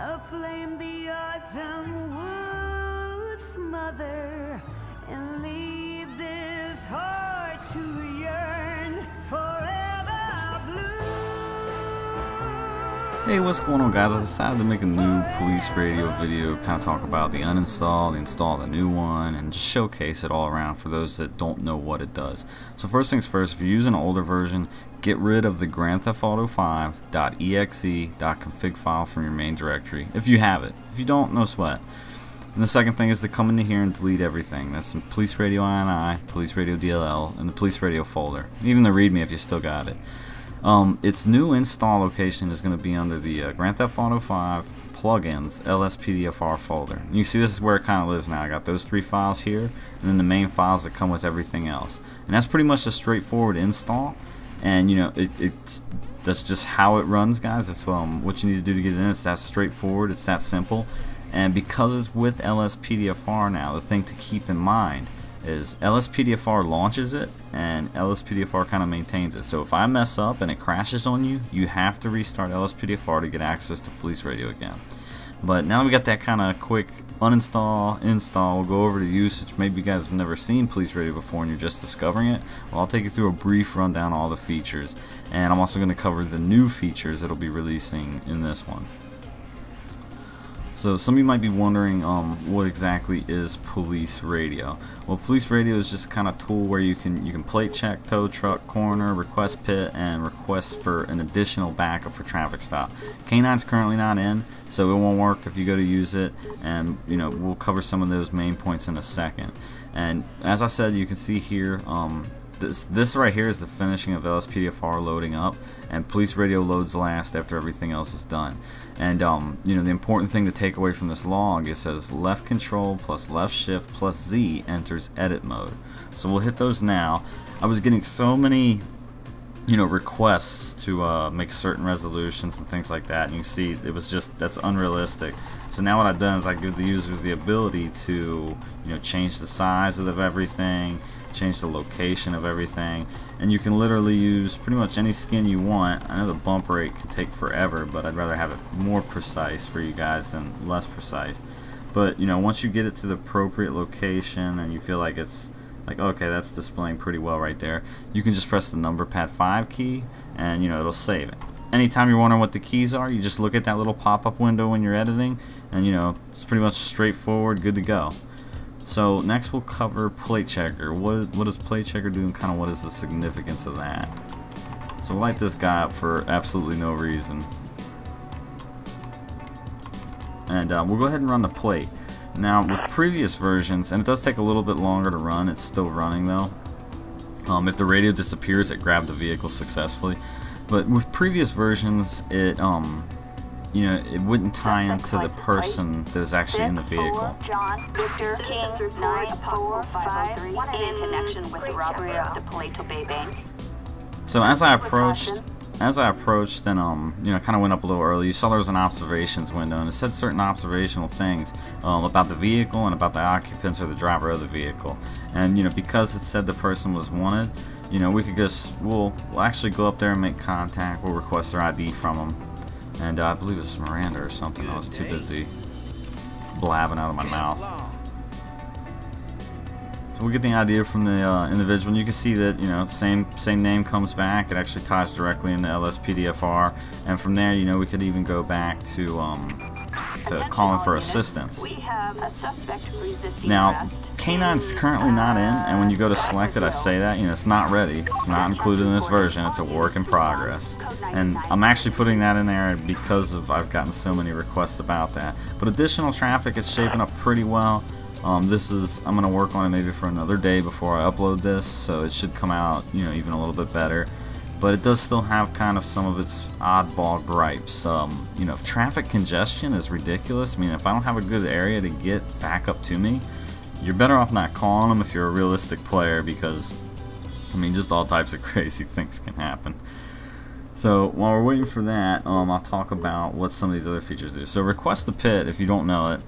Aflame the autumn would smother and leave this heart to yearn forever blue. Hey, what's going on, guys? I decided to make a new police radio video, kind of talk about the uninstall, the install, the new one, and just showcase it all around for those that don't know what it does. So first things first, if you're using an older version, get rid of the Grand Theft Auto 5.exe.config file from your main directory, if you have it. If you don't, no sweat. And the second thing is to come into here and delete everything. That's some Police Radio INI, Police Radio DLL, and the Police Radio folder. Even the README if you still got it. Its new install location is going to be under the Grand Theft Auto 5 plugins LSPDFR folder. You see, this is where it kind of lives now. I got those three files here, and then the main files that come with everything else. And that's pretty much a straightforward install. And you know, that's just how it runs, guys. That's what you need to do to get it in. It's that straightforward. It's that simple. And because it's with LSPDFR now, the thing to keep in mind is LSPDFR launches it and LSPDFR kind of maintains it. So if I mess up and it crashes on you, you have to restart LSPDFR to get access to police radio again. But now we got that kind of quick uninstall, install. We'll go over the usage. Maybe you guys have never seen police radio before and you're just discovering it. Well, I'll take you through a brief rundown of all the features, and I'm also going to cover the new features that'll be releasing in this one. So some of you might be wondering what exactly is police radio. Well, police radio is just kind of a tool where you can plate check, tow truck, coroner, request pit, and request for an additional backup for traffic stop. K9's currently not in, so it won't work if you go to use it, and you know, we'll cover some of those main points in a second. And as I said, you can see here, this right here is the finishing of LSPDFR loading up, and police radio loads last after everything else is done. And you know, the important thing to take away from this log, it says left control plus left shift plus Z enters edit mode. So we'll hit those now. I was getting so many, you know, requests to make certain resolutions and things like that, and you see it was just, that's unrealistic. So now what I've done is I give the users the ability to, you know, change the size of everything, change the location of everything, and you can literally use pretty much any skin you want. I know the bump rate can take forever, but I'd rather have it more precise for you guys than less precise. But you know, once you get it to the appropriate location and you feel like it's like, okay, that's displaying pretty well right there, you can just press the number pad 5 key and you know, it'll save it. Anytime you're wondering what the keys are, you just look at that little pop-up window when you're editing, and you know, it's pretty much straightforward, good to go. So next we'll cover plate checker. What does plate checker do, and kind of what is the significance of that? So we'll light this guy up for absolutely no reason, and we'll go ahead and run the plate. Now with previous versions, and it does take a little bit longer to run, it's still running though. If the radio disappears, it grabbed the vehicle successfully. But with previous versions, it you know, it wouldn't tie into the person that was actually in the vehicle. John Victor King 94503 in connection with the robbery of the Paleto Bay Bank. So as I approached and you know, kind of went up a little early, you saw there was an observations window, and it said certain observational things about the vehicle and about the occupants or the driver of the vehicle. And you know, because it said the person was wanted, you know, we could just we'll actually go up there and make contact. We'll request their ID from them. And I believe it's Miranda or something. I was too busy blabbing out of my mouth. So we'll get the idea from the individual, and you can see that, you know, same name comes back. It actually ties directly into LSPDFR, and from there, you know, we could even go back to calling for assistance. Now, K9's currently not in, and when you go to select it, I say that, you know, it's not ready. It's not included in this version. It's a work in progress. And I'm actually putting that in there because I've gotten so many requests about that. But additional traffic, it's shaping up pretty well. I'm going to work on it maybe for another day before I upload this, so it should come out, you know, even a little bit better. But it does still have kind of some of its oddball gripes. You know, if traffic congestion is ridiculous, I mean, if I don't have a good area to get back up to me, you're better off not calling them if you're a realistic player, because I mean, just all types of crazy things can happen. So while we're waiting for that, I'll talk about what some of these other features do. So request the pit, if you don't know it,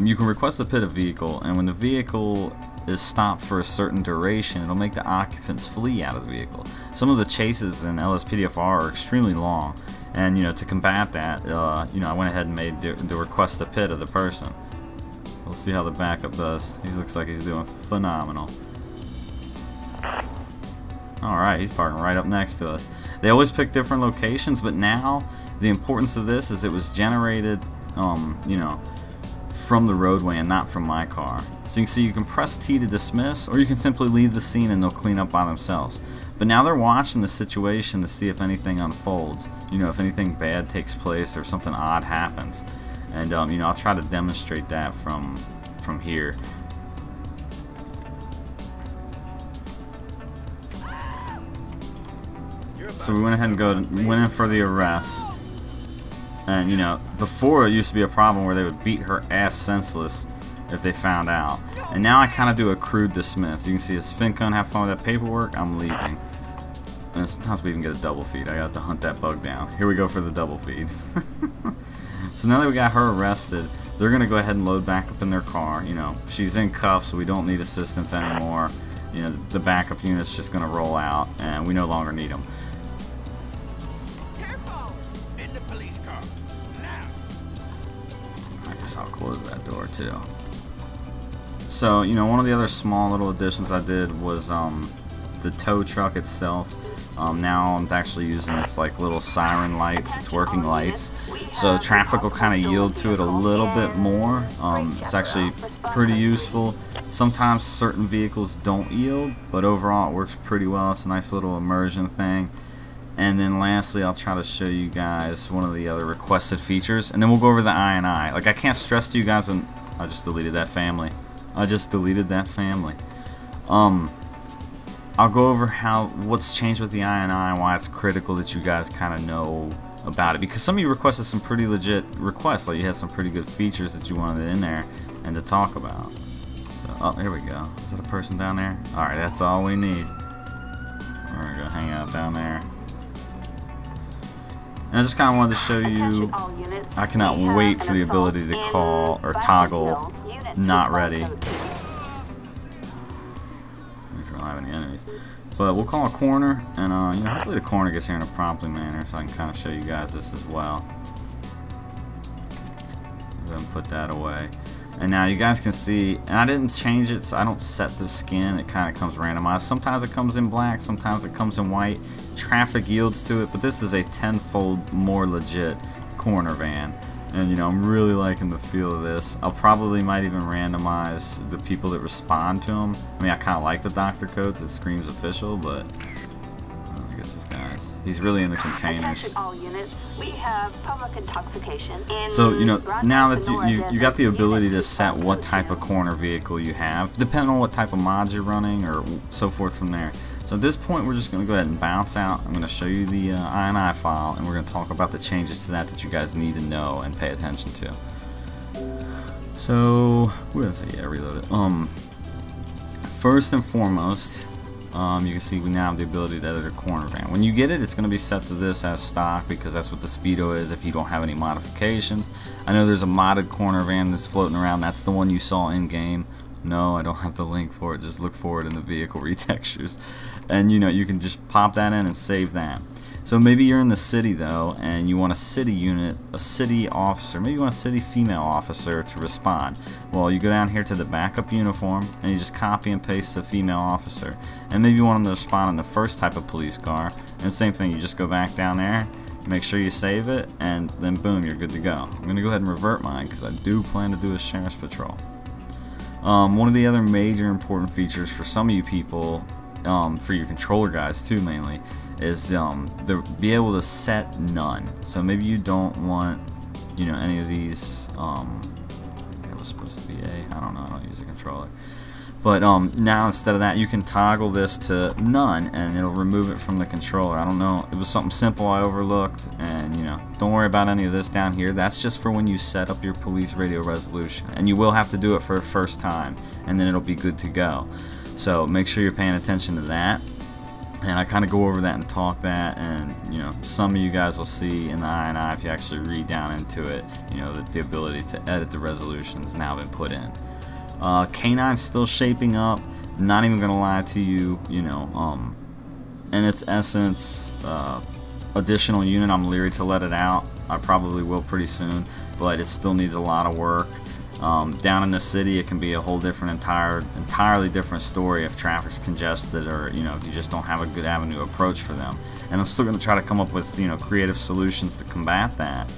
you can request the pit a vehicle, and when the vehicle is stopped for a certain duration, it'll make the occupants flee out of the vehicle. Some of the chases in LSPDFR are extremely long, And you know, to combat that, you know, I went ahead and made the request to PIT of the person. We'll see how the backup does. He looks like he's doing phenomenal. Alright, he's parking right up next to us. They always pick different locations, but now the importance of this is it was generated, you know, from the roadway and not from my car. So you can see you can press T to dismiss, or you can simply leave the scene and they'll clean up by themselves. But now they're watching the situation to see if anything unfolds, you know, if anything bad takes place or something odd happens. And you know, I'll try to demonstrate that from here. So we went ahead and went in for the arrest. And you know, before it used to be a problem where they would beat her ass senseless if they found out. And now I kind of do a crude dismiss. You can see as FinKone have fun with that paperwork, I'm leaving. And sometimes we even get a double feed. I got to hunt that bug down. Here we go for the double feed. So now that we got her arrested, they're going to go ahead and load back up in their car. You know, she's in cuffs, so we don't need assistance anymore. You know, the backup unit's just going to roll out, and we no longer need them. Careful! In the police car. Now. I guess I'll close that door too. So, you know, one of the other small little additions I did was the tow truck itself. Now I'm actually using its like little siren lights, its working lights, so traffic will kind of yield to it a little bit more. It's actually pretty useful. Sometimes certain vehicles don't yield, but overall it works pretty well. It's a nice little immersion thing. And then lastly, I'll try to show you guys one of the other requested features, and then we'll go over the INI. Like, I can't stress to you guys, and I just deleted that family. I'll go over what's changed with the INI and why it's critical that you guys kind of know about it, because some of you requested some pretty legit requests, like you had some pretty good features that you wanted in there and to talk about. So, oh, here we go. Is that a person down there? Alright, that's all we need. We're gonna go hang out down there. And I just kind of wanted to show you, I cannot wait for the ability to call or toggle not ready. We don't have any enemies. But we'll call a corner, and you know, hopefully the corner gets here in a promptly manner, so I can kind of show you guys this as well. Go ahead and put that away. And now you guys can see, and I didn't change it, so I don't set the skin. It kind of comes randomized. Sometimes it comes in black, sometimes it comes in white. Traffic yields to it, but this is a tenfold more legit corner van. And you know, I'm really liking the feel of this. I'll probably might even randomize the people that respond to them. I mean, I kind of like the doctor codes. It screams official, but I guess this guy's, he's really in the containers. All units, we have public intoxication. So you know, now that you got the ability to set what type of corner vehicle you have, depending on what type of mods you're running or so forth from there. So at this point, we're just going to go ahead and bounce out. I'm going to show you the INI file, and we're going to talk about the changes to that you guys need to know and pay attention to. So we're going to say, yeah, reload it. First and foremost, you can see we now have the ability to edit a corner van. When you get it, it's going to be set to this as stock, because that's what the speedo is if you don't have any modifications. I know there's a modded corner van that's floating around. That's the one you saw in game. No, I don't have the link for it. Just look for it in the vehicle retextures. And you know, you can just pop that in and save that. So maybe you're in the city though, and you want a city unit, a city officer, maybe you want a city female officer to respond. Well, you go down here to the backup uniform, and you just copy and paste the female officer. And maybe you want them to respond in the first type of police car. And same thing, you just go back down there, make sure you save it, and then boom, you're good to go. I'm going to go ahead and revert mine, because I do plan to do a sheriff's patrol. One of the other major important features for some of you people, for your controller guys too mainly, is be able to set none. So maybe you don't want, you know, any of these. That was supposed to be A. I don't know. I don't use a controller. But now instead of that, you can toggle this to none, and it'll remove it from the controller. I don't know. It was something simple I overlooked, and you know, don't worry about any of this down here. That's just for when you set up your police radio resolution, and you will have to do it for the first time, and then it'll be good to go. So make sure you're paying attention to that. And I kind of go over that and talk that, and you know, some of you guys will see in the INI, if you actually read down into it, you know, that the ability to edit the resolution has now been put in. K9's still shaping up. Not even gonna lie to you, you know, in its essence, additional unit. I'm leery to let it out. I probably will pretty soon, but it still needs a lot of work. Down in the city, it can be a whole different, entirely different story if traffic's congested, or if you just don't have a good avenue approach for them. And I'm still going to try to come up with creative solutions to combat that.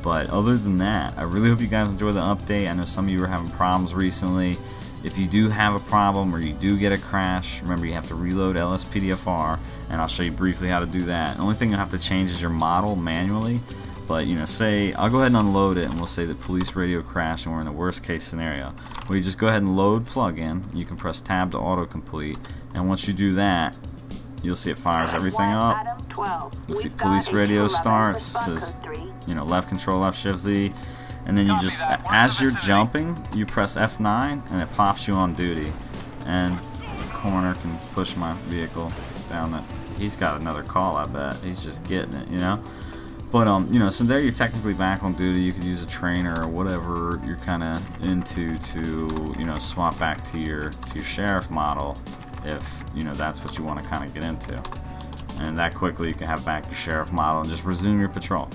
But other than that, I really hope you guys enjoy the update. I know some of you were having problems recently. If you do have a problem or you do get a crash, remember you have to reload LSPDFR, and I'll show you briefly how to do that. The only thing you'll have to change is your model manually. But say I'll go ahead and unload it, and we'll say that police radio crashed and we're in the worst case scenario. Well, you just go ahead and load plugin. You can press tab to autocomplete, and once you do that, you'll see it fires everything up. You'll see police radio starts, says left control, left shift Z, and then you just, as you're jumping, you press F9 and it pops you on duty. And the coroner can push my vehicle down that. He's got another call, I bet. He's just getting it, But so there you're technically back on duty. You could use a trainer or whatever you're kind of into to swap back to your sheriff model if that's what you want to kind of get into. And that quickly you can have back your sheriff model and just resume your patrol.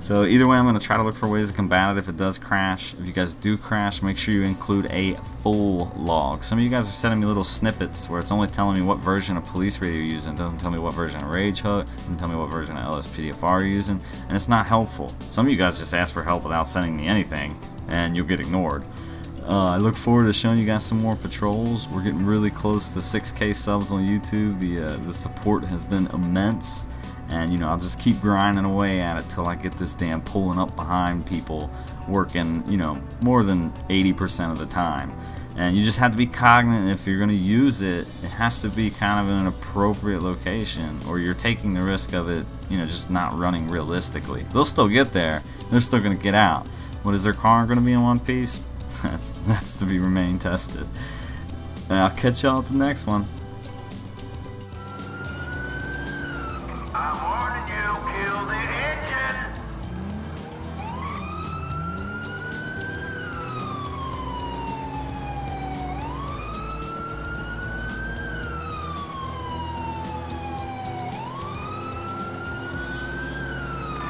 So either way, I'm going to try to look for ways to combat it if it does crash. If you guys do crash, make sure you include a full log. Some of you guys are sending me little snippets where it's only telling me what version of police radio you're using. It doesn't tell me what version of RageHook. It doesn't tell me what version of LSPDFR you're using. And it's not helpful. Some of you guys just ask for help without sending me anything, and you'll get ignored. I look forward to showing you guys some more patrols. We're getting really close to 6K subs on YouTube. The support has been immense. And I'll just keep grinding away at it till I get this damn pulling up behind people working, more than 80% of the time. And you just have to be cognizant if you're going to use it, it has to be kind of in an appropriate location, or you're taking the risk of it, just not running realistically. They'll still get there, they're still going to get out. What, is their car going to be in one piece? That's to be remain tested. And I'll catch y'all at the next one.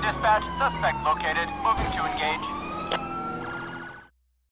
Dispatch, suspect located. Moving to engage.